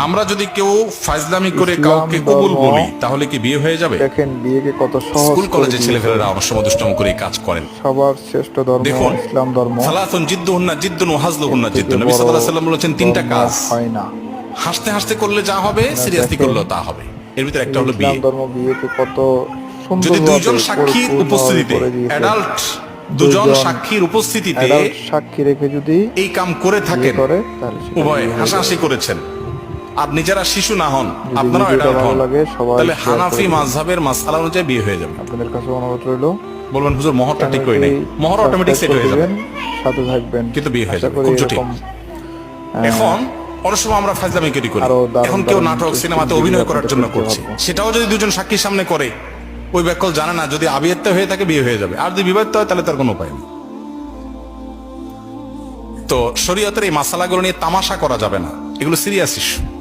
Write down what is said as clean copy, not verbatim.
আমরা যদি কেউ ফাজলামি করে ইসলাম কাউকে কবুল ধর্ম বলি তাহলে কি বিয়ে হয়ে যাবে? দেখেন বিয়েকে কত সহজ স্কুল করে কলেজে দিয়েছে। ছেলেপেলেরা অনেক সময় দুষ্টম করে এই কাজ করেন। সবার শ্রেষ্ঠ ধর্ম দেখুন, ইসলাম ধর্ম। সালাতুন জিদ্দুহুন্না জিদ্দুন ওয়া হাজলুহুন্না এর থেকে জিদ্দুন। নবী বড় সাল্লাল্লাহু আলাইহি ওয়াসাল্লাম বলেছেন তিনটা ধর্ম কাজ হয় না। হাসতে হাসতে করলে যা হবে, সিরিয়াসলি দেখেন, করলেও তা হবে। এর ভিতরে একটা হলো ইসলাম বিয়ে। ধর্ম বিয়েকে কত যদি সুন্দরভাবে দুইজন সাক্ষীর পরিপূর্ণভাবে উপস্থিতিতে, করে দিয়েছে। অ্যাডাল্ট দুজন সাক্ষীর উপস্থিতিতে অ্যাডাল্ট সাক্ষী রেখে যদি এই কাম করে বিয়ে থাকেন, করে তাহলে সেটা উভয় বিয়ে হয়ে হাসাহাসি যাবে। করেছেন, আর নিজেরা শিশু না হন, যদি আপনারাও ভিডিওটা অ্যাডাল্ট ভালো হন, লাগে সবাই তাহলে share হানাফি করে দিন। মাযহাবের মাসআলা অনুযায়ী বিয়ে হয়ে যাবে। আপনাদের কাছে অনুরোধ রইল, বলবেন হুজুর মোহরটা ঠিক করি নাই, মোহর অটোমেটিক সেট হয়ে যাবে, সাথে থাকবেন, কিন্তু বিয়ে হয়ে আশা যাবে। করি খুব জটিল। এরকম, এখন অনেক সময় আমরা ফাজলামি করি। আরো দারুণ এখন কেউ দারুণ নাটক interesting সিনেমাতে video অভিনয় করার জন্য আপনাদের করছে, দেখতে পারবো। সেটাও যদি দুজন সাক্ষীর সামনে করে, ওই ব্যাকল জানে না, যদি আবিয়াত্তা হয়ে থাকে বিয়ে হয়ে যাবে, আর যদি বিবাহিত হয় তাহলে তার কোনো উপায় নেই। তো শরীয়তের এই মাসালাগুলো নিয়ে তামাশা করা যাবে না, এগুলো সিরিয়াস ইস্যু।